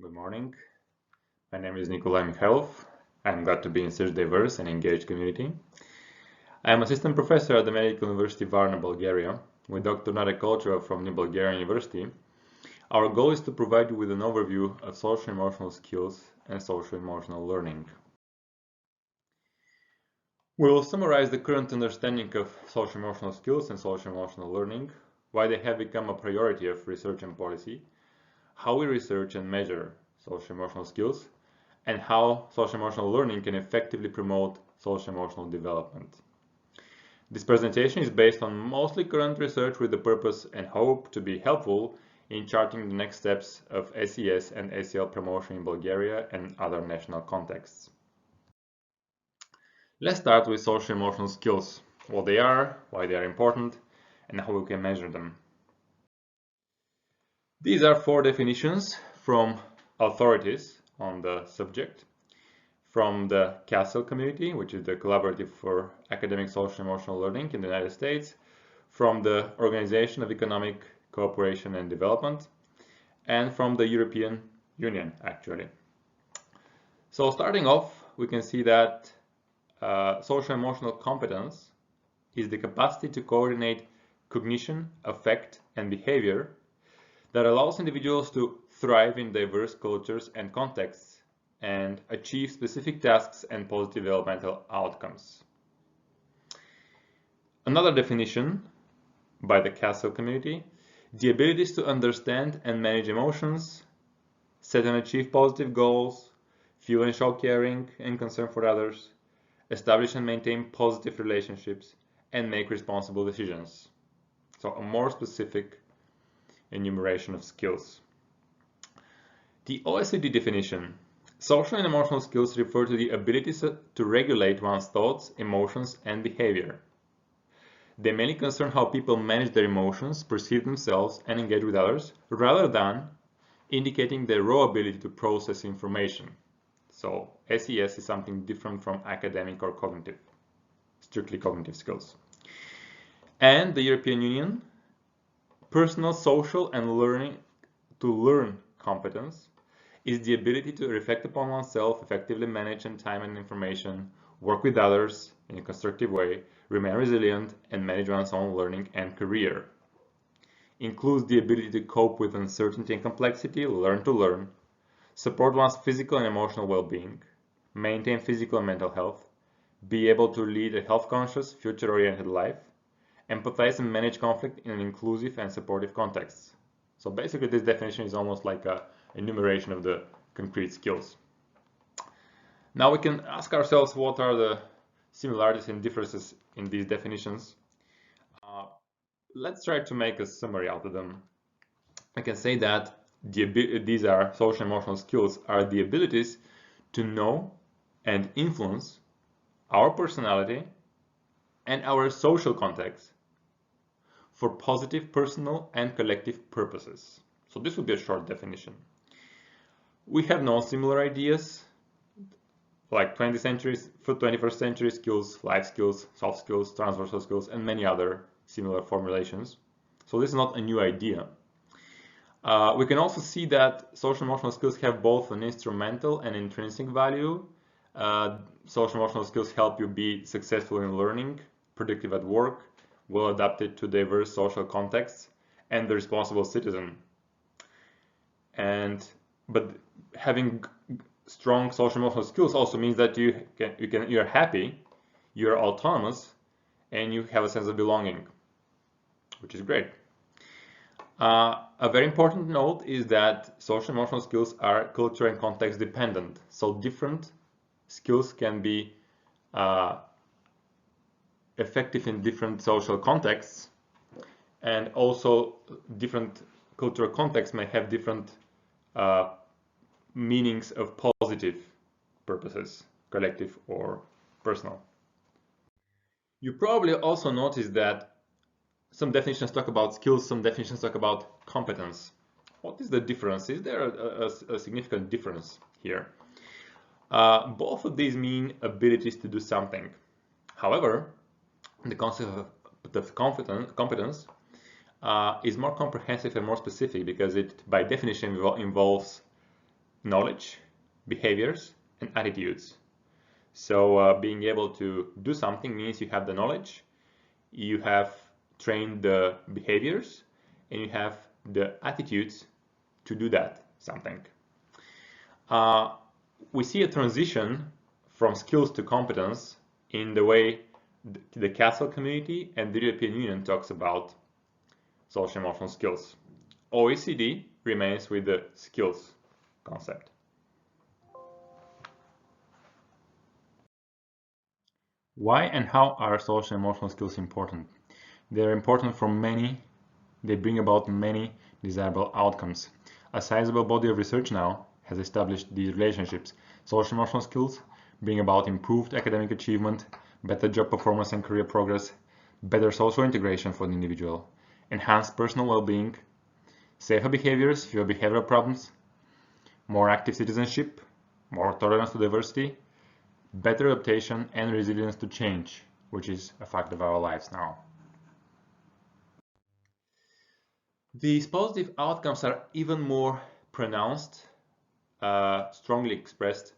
Good morning. My name is Nikolay Mihailov. I'm glad to be in such a diverse and engaged community. I am assistant professor at the Medical University-Varna, Bulgaria, with Dr. Nadia Koltcheva from New Bulgarian University. Our goal is to provide you with an overview of social-emotional skills and social-emotional learning. We will summarize the current understanding of social-emotional skills and social-emotional learning, why they have become a priority of research and policy, how we research and measure social-emotional skills, and how social-emotional learning can effectively promote social-emotional development. This presentation is based on mostly current research with the purpose and hope to be helpful in charting the next steps of SES and SEL promotion in Bulgaria and other national contexts. Let's start with social-emotional skills, what they are, why they are important, and how we can measure them. These are 4 definitions from authorities on the subject, from the CASEL community, which is the Collaborative for Academic Social Emotional Learning in the United States, from the Organization of Economic Cooperation and Development, and from the European Union, actually. So starting off, we can see that social emotional competence is the capacity to coordinate cognition, affect, and behavior that allows individuals to thrive in diverse cultures and contexts and achieve specific tasks and positive developmental outcomes. Another definition by the CASEL community, the abilities to understand and manage emotions, set and achieve positive goals, feel and show caring and concern for others, establish and maintain positive relationships, and make responsible decisions. So a more specific enumeration of skills. The OECD definition. Social and emotional skills refer to the ability to regulate one's thoughts, emotions, and behavior. They mainly concern how people manage their emotions, perceive themselves, and engage with others, rather than indicating their raw ability to process information. So SES is something different from academic or cognitive, strictly cognitive skills. And the European Union, personal, social, and learn competence is the ability to reflect upon oneself, effectively manage time and information, work with others in a constructive way, remain resilient, and manage one's own learning and career. Includes the ability to cope with uncertainty and complexity, learn to learn, support one's physical and emotional well-being, maintain physical and mental health, be able to lead a health-conscious, future-oriented life, empathize and manage conflict in an inclusive and supportive context. So basically this definition is almost like an enumeration of the concrete skills. Now we can ask ourselves what are the similarities and differences in these definitions. Let's try to make a summary out of them. I can say that these are social emotional skills are the abilities to know and influence our personality and our social context for positive personal and collective purposes. So this would be a short definition. We have known similar ideas like 21st century skills, life skills, soft skills, transversal skills, and many other similar formulations. So this is not a new idea. We can also see that social emotional skills have both an instrumental and intrinsic value. Social emotional skills help you be successful in learning, productive at work, well adapted to diverse social contexts, and the responsible citizen. But having strong social emotional skills also means that you're happy, you're autonomous, and you have a sense of belonging, which is great. A very important note is that social emotional skills are culture and context dependent. So different skills can be effective in different social contexts, and also different cultural contexts may have different meanings of positive purposes, collective or personal. You probably also noticed that some definitions talk about skills, some definitions talk about competence. What is the difference? Is there a significant difference here? Both of these mean abilities to do something. However, the concept of competence is more comprehensive and more specific because it, by definition, involves knowledge, behaviors, and attitudes. So being able to do something means you have the knowledge, you have trained the behaviors, and you have the attitudes to do that something. We see a transition from skills to competence in the way the Castle community and the European Union talks about social emotional skills. OECD remains with the skills concept. Why and how are social emotional skills important? They're important for many, they bring about many desirable outcomes. A sizable body of research now has established these relationships. Social emotional skills bring about improved academic achievement, better job performance and career progress, better social integration for the individual, enhanced personal well-being, safer behaviors, fewer behavioral problems, more active citizenship, more tolerance to diversity, better adaptation and resilience to change, which is a fact of our lives now. These positive outcomes are even more pronounced, strongly expressed,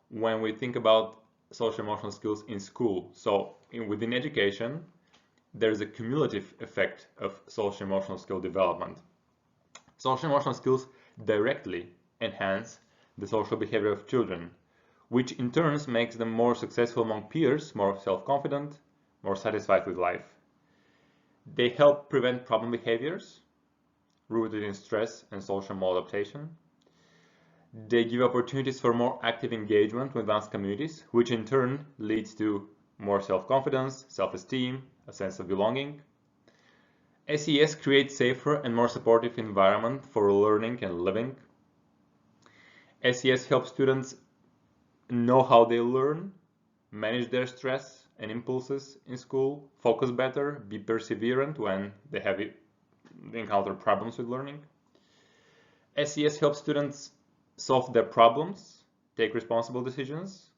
when we think about social emotional skills in school. So within education, there's a cumulative effect of social emotional skill development. Social emotional skills directly enhance the social behavior of children, which in turn makes them more successful among peers, more self-confident, more satisfied with life. They help prevent problem behaviors rooted in stress and social maladaptation. They give opportunities for more active engagement with advanced communities, which in turn leads to more self-confidence, self-esteem, a sense of belonging. SES creates safer and more supportive environment for learning and living. SES helps students know how they learn, manage their stress and impulses in school, focus better, be perseverant when they have encountered problems with learning. SES helps students solve their problems, take responsible decisions.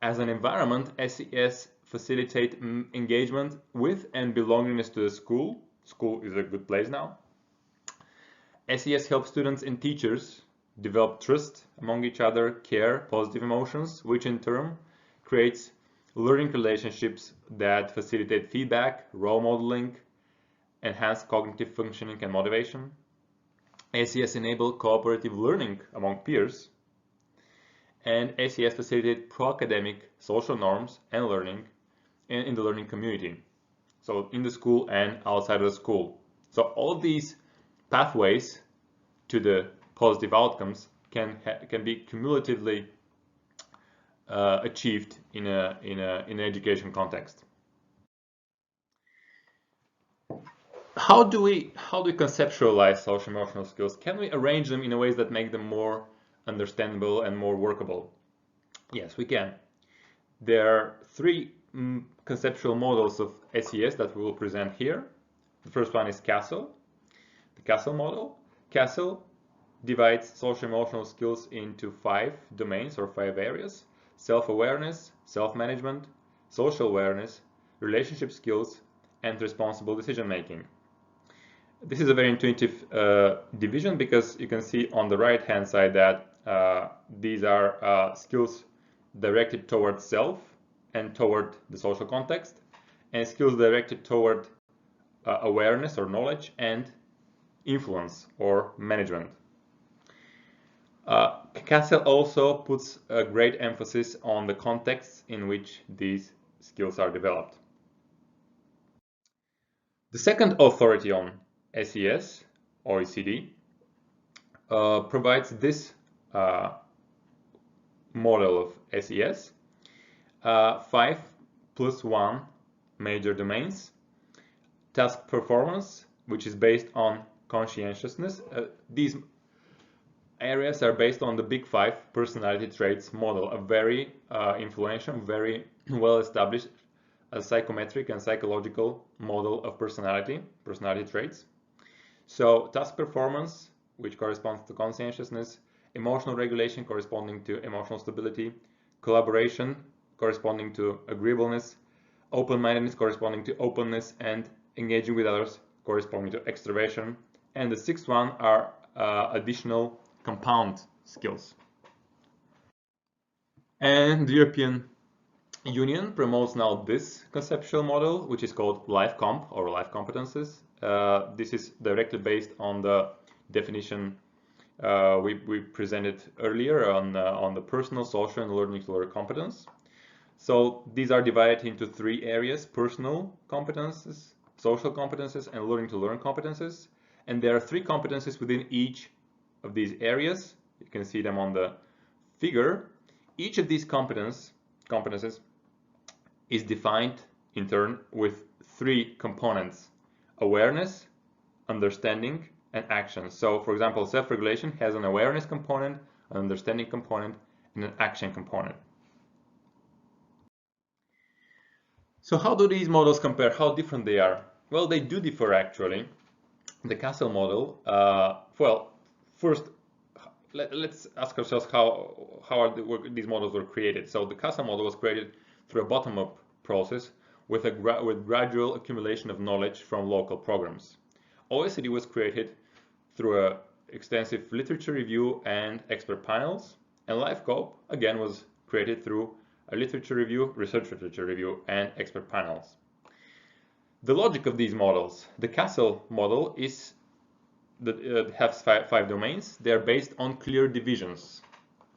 As an environment, SES facilitate engagement with and belongingness to the school. School is a good place now. SES helps students and teachers develop trust among each other, care, positive emotions, which in turn creates learning relationships that facilitate feedback, role modeling, enhance cognitive functioning and motivation. SES enable cooperative learning among peers, and SES facilitate pro-academic social norms and learning in the learning community, so in the school and outside of the school. So all these pathways to the positive outcomes can be cumulatively achieved in an education context. How do we conceptualize social emotional skills? Can we arrange them in ways that make them more understandable and more workable? Yes, we can. There are three conceptual models of SES that we will present here. The first one is CASEL, the CASEL model. CASEL divides social emotional skills into 5 domains or 5 areas: self-awareness, self-management, social awareness, relationship skills, and responsible decision-making. This is a very intuitive division because you can see on the right-hand side that these are skills directed toward self and toward the social context, and skills directed toward awareness or knowledge and influence or management. CASEL also puts a great emphasis on the context in which these skills are developed. The second authority on SES, OECD, provides this model of SES, 5 plus 1 major domains: task performance, which is based on conscientiousness. These areas are based on the Big 5 personality traits model, a very influential, very well established psychometric and psychological model of personality traits. So task performance, which corresponds to conscientiousness, emotional regulation corresponding to emotional stability, collaboration corresponding to agreeableness, open-mindedness corresponding to openness, and engaging with others corresponding to extroversion. And the sixth one are additional compound skills. And the European Union promotes now this conceptual model, which is called LifeComp, or life competences. This is directly based on the definition we presented earlier on the personal, social, and learning to learn competence. So these are divided into three areas: personal competences, social competences, and learning to learn competences. And there are three competences within each of these areas. You can see them on the figure. Each of these competences is defined in turn with three components: awareness, understanding, and action. So for example, self-regulation has an awareness component, an understanding component, and an action component. So how do these models compare? How different they are? Well, they do differ actually. The Castle model, well, first let's ask ourselves how these models were created. So the Castle model was created through a bottom-up process with gradual accumulation of knowledge from local programs. OECD was created through an extensive literature review and expert panels, and LifeCope again was created through a research literature review, and expert panels. The logic of these models: the Castle model is that has five domains. They are based on clear divisions: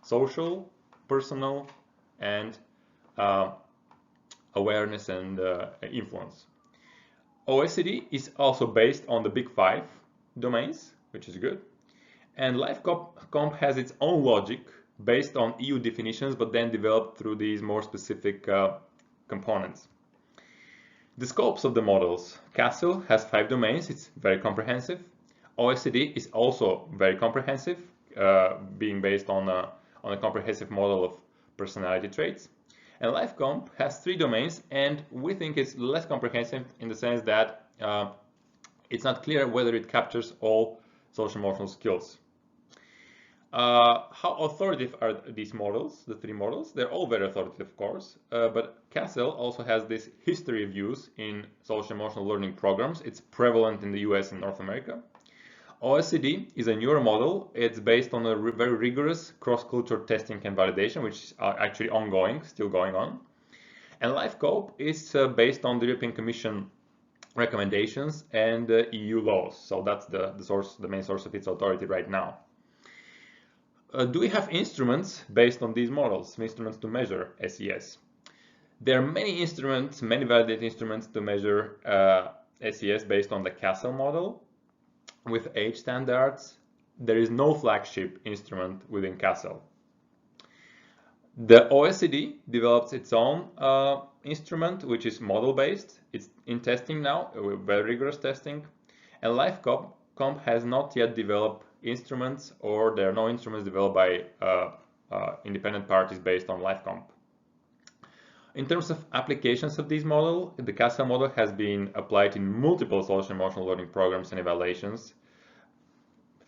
social, personal, and awareness and influence. OECD is also based on the big five domains, which is good. And LifeComp has its own logic based on EU definitions, but then developed through these more specific components. The scopes of the models: Castle has five domains, it's very comprehensive. OECD is also very comprehensive, being based on a comprehensive model of personality traits. And LifeComp has three domains, and we think it's less comprehensive in the sense that it's not clear whether it captures all social emotional skills. How authoritative are these models, the three models? They're all very authoritative, of course, but Castle also has this history of use in social emotional learning programs. It's prevalent in the US and North America. OECD is a newer model. It's based on a very rigorous cross-cultural testing and validation, which is actually ongoing, still going on. And LifeCope is based on the European Commission recommendations and EU laws. So that's the main source of its authority right now. Do we have instruments based on these models, instruments to measure SES? There are many instruments, many validated instruments to measure SES based on the Castle model. With age standards, there is no flagship instrument within Castle. The OECD develops its own instrument, which is model-based. It's in testing now, with very rigorous testing. And LifeComp has not yet developed instruments, or there are no instruments developed by independent parties based on LifeComp. In terms of applications of this model, the Castle model has been applied in multiple social emotional learning programs and evaluations,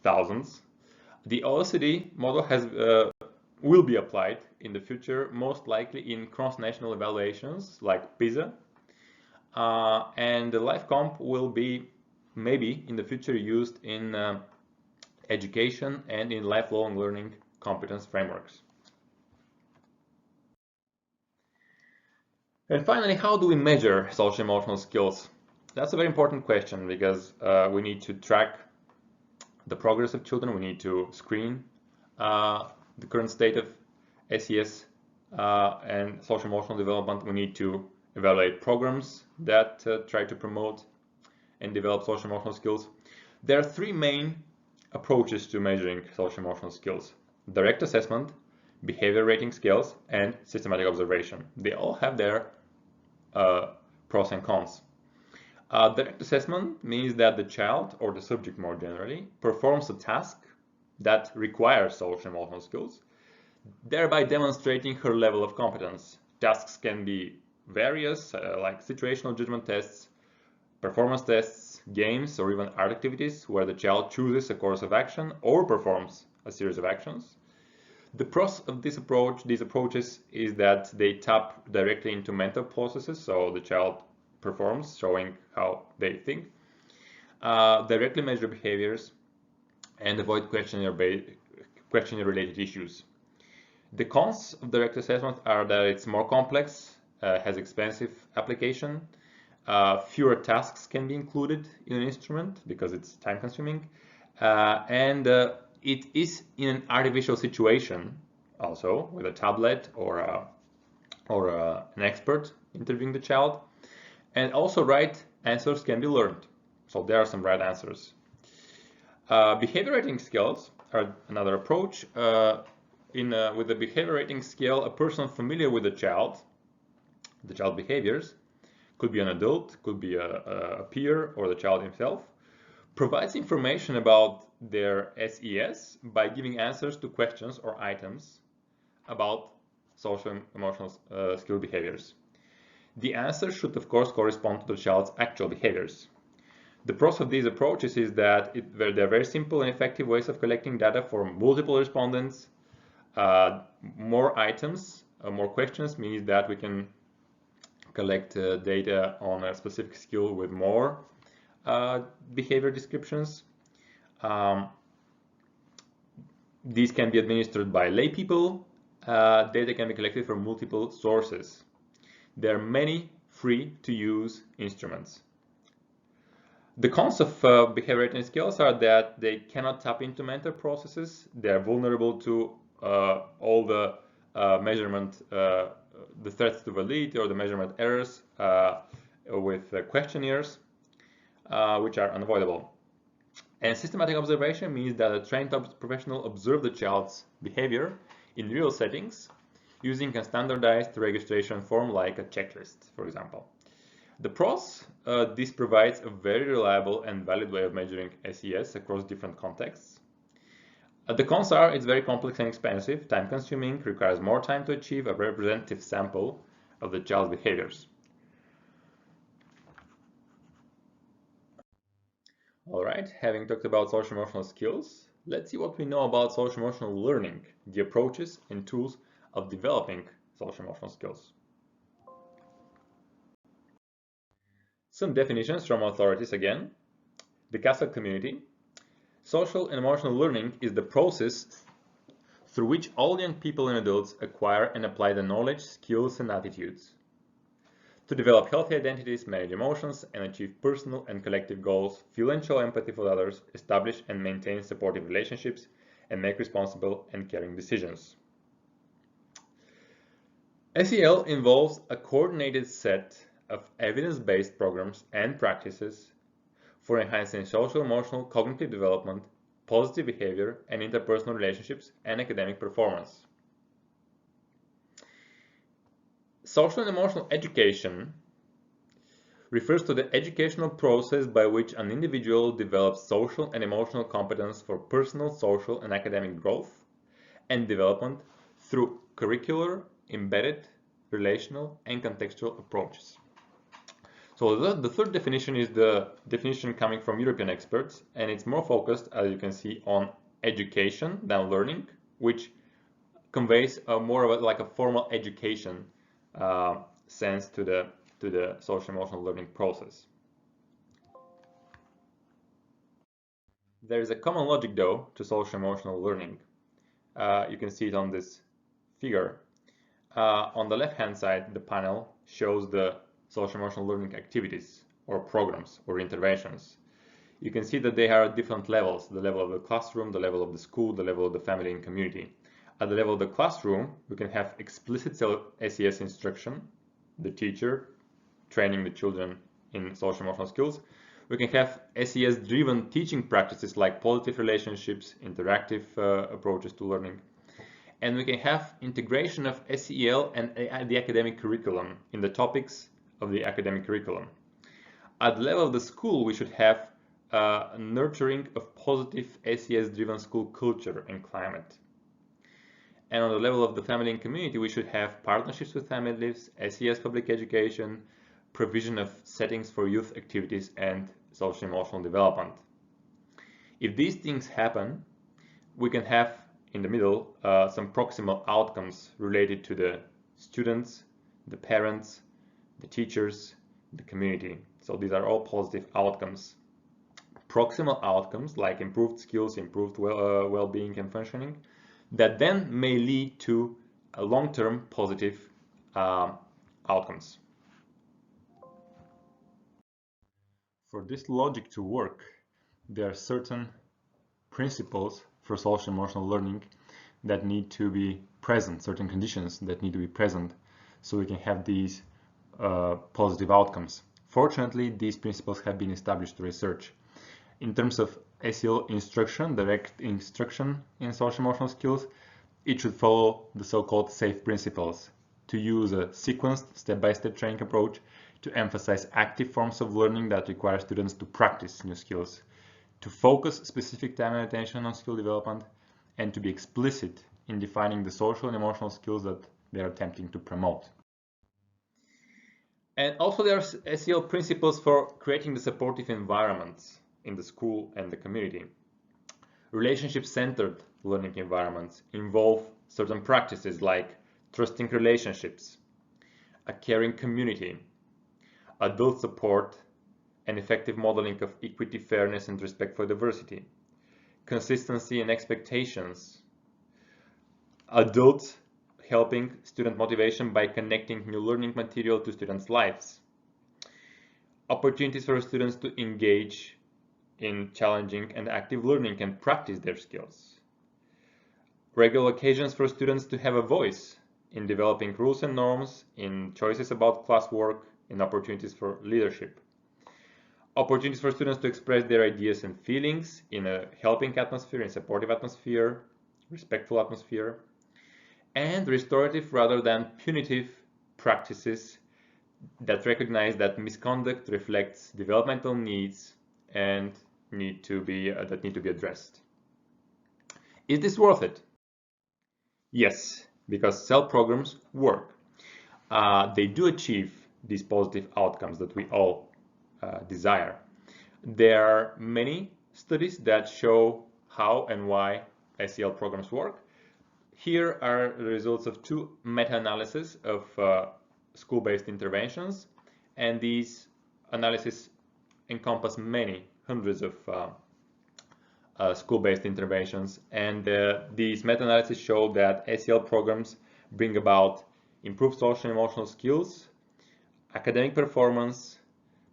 thousands. The OECD model will be applied in the future, most likely in cross-national evaluations like PISA, and the LifeComp will be maybe in the future used in education and in lifelong learning competence frameworks. And finally, how do we measure social emotional skills? That's a very important question, because we need to track the progress of children, we need to screen the current state of SES and social emotional development, we need to evaluate programs that try to promote and develop social emotional skills. There are three main approaches to measuring social emotional skills: direct assessment, behavior rating scales, and systematic observation. They all have their pros and cons. Direct assessment means that the child, or the subject more generally, performs a task that requires social emotional skills, thereby demonstrating her level of competence. Tasks can be various, like situational judgment tests, performance tests, games, or even art activities where the child chooses a course of action or performs a series of actions. The pros of these approaches is that they tap directly into mental processes, so the child performs, showing how they think, directly measure behaviors, and avoid question-related issues. The cons of direct assessment are that it's more complex, has expensive application, fewer tasks can be included in an instrument because it's time-consuming, and it is in an artificial situation, also with a tablet or an expert interviewing the child, and also right answers can be learned. So there are some right answers. Behavior rating scales are another approach. With the behavior rating scale, a person familiar with the child behaviors, could be an adult, could be a peer or the child himself, provides information about their SES by giving answers to questions or items about social and emotional skill behaviors. The answers should, of course, correspond to the child's actual behaviors. The pros of these approaches is that they're very simple and effective ways of collecting data for multiple respondents. More items, more questions means that we can collect data on a specific skill with more behavior descriptions. These can be administered by lay people. Data can be collected from multiple sources. There are many free-to-use instruments. The cons of behavior rating scales are that they cannot tap into mental processes. They are vulnerable to all the measurement, the threats to validity or the measurement errors with questionnaires, which are unavoidable. And systematic observation means that a trained professional observes the child's behavior in real settings using a standardized registration form like a checklist, for example. The pros, this provides a very reliable and valid way of measuring SES across different contexts. The cons are it's very complex and expensive, time-consuming, requires more time to achieve a representative sample of the child's behaviors. All right, having talked about social-emotional skills, let's see what we know about social-emotional learning, the approaches and tools of developing social-emotional skills. Some definitions from authorities again. The Kazakh community. Social and emotional learning is the process through which all young people and adults acquire and apply the knowledge, skills, and attitudes to develop healthy identities, manage emotions, and achieve personal and collective goals, feel and show empathy for others, establish and maintain supportive relationships, and make responsible and caring decisions. SEL involves a coordinated set of evidence-based programs and practices for enhancing social, emotional, cognitive development, positive behavior, and interpersonal relationships and academic performance. Social and emotional education refers to the educational process by which an individual develops social and emotional competence for personal, social, and academic growth and development through curricular, embedded, relational, and contextual approaches. So the third definition is the definition coming from European experts, and it's more focused, as you can see, on education than learning, which conveys more of like a formal education sense to the social emotional learning process. There is a common logic, though, to social emotional learning. You can see it on this figure. On the left-hand side, the panel shows the social emotional learning activities or programs or interventions. You can see that they are at different levels, the level of the classroom, the level of the school, the level of the family and community. At the level of the classroom, we can have explicit SES instruction, the teacher training the children in social emotional skills. We can have SES-driven teaching practices like positive relationships, interactive approaches to learning. And we can have integration of SEL and the academic curriculum in the topics of the academic curriculum. At the level of the school, we should have nurturing of positive SES-driven school culture and climate. And on the level of the family and community, we should have partnerships with families, SES public education, provision of settings for youth activities, and social emotional development. If these things happen, we can have in the middle some proximal outcomes related to the students, the parents, the teachers, the community. So these are all positive outcomes. Proximal outcomes like improved skills, improved well-being and functioning that then may lead to long-term positive outcomes. For this logic to work, there are certain principles for social emotional learning that need to be present, certain conditions that need to be present so we can have these positive outcomes. Fortunately, these principles have been established through research. In terms of SEL instruction, direct instruction in social emotional skills, it should follow the so-called SAFE principles, to use a sequenced step-by-step training approach to emphasize active forms of learning that require students to practice new skills, to focus specific time and attention on skill development, and to be explicit in defining the social and emotional skills that they are attempting to promote. And also there are SEL principles for creating the supportive environments in the school and the community. Relationship-centered learning environments involve certain practices like trusting relationships, a caring community, adult support, and effective modeling of equity, fairness, and respect for diversity, consistency and expectations, adults helping student motivation by connecting new learning material to students' lives, opportunities for students to engage in challenging and active learning and practice their skills, regular occasions for students to have a voice in developing rules and norms, in choices about classwork, in opportunities for leadership, opportunities for students to express their ideas and feelings in a helping atmosphere, in supportive atmosphere, respectful atmosphere, and restorative rather than punitive practices that recognize that misconduct reflects developmental needs and need to be addressed. Is this worth it? Yes, because SEL programs work. They do achieve these positive outcomes that we all desire. There are many studies that show how and why SEL programs work. Here are the results of two meta-analyses of school-based interventions, and these analyses encompass many hundreds of school-based interventions, and these meta-analyses show that SEL programs bring about improved social and emotional skills, academic performance,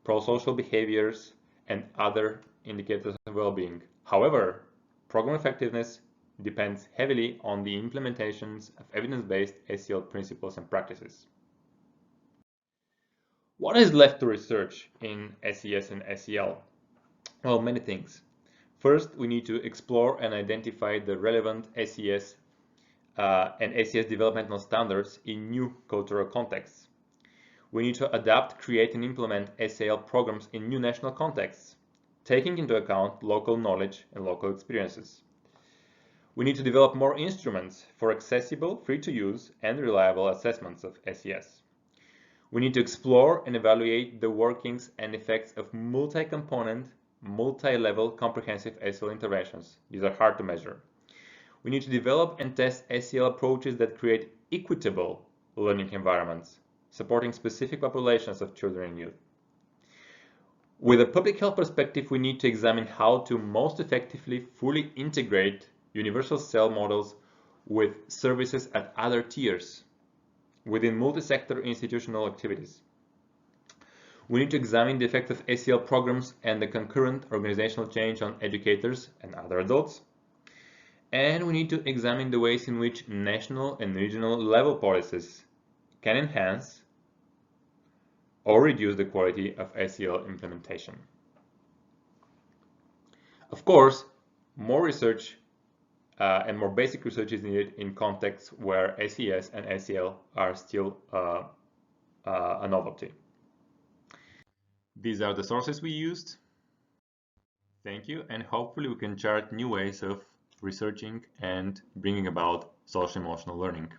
pro-social behaviors, and other indicators of well-being. However, program effectiveness depends heavily on the implementations of evidence-based SEL principles and practices. What is left to research in SES and SEL? Well, many things. First, we need to explore and identify the relevant SES and SES developmental standards in new cultural contexts. We need to adapt, create, and implement SEL programs in new national contexts, taking into account local knowledge and local experiences. We need to develop more instruments for accessible, free-to-use, and reliable assessments of SES. We need to explore and evaluate the workings and effects of multi-component, multi-level comprehensive SEL interventions. These are hard to measure. We need to develop and test SEL approaches that create equitable learning environments, supporting specific populations of children and youth. With a public health perspective, we need to examine how to most effectively fully integrate universal SEL models with services at other tiers within multi-sector institutional activities. We need to examine the effect of SEL programs and the concurrent organizational change on educators and other adults. And we need to examine the ways in which national and regional level policies can enhance or reduce the quality of SEL implementation. Of course, more research and more basic research is needed in contexts where SES and SEL are still a novelty. These are the sources we used. Thank you, and hopefully we can chart new ways of researching and bringing about social emotional learning.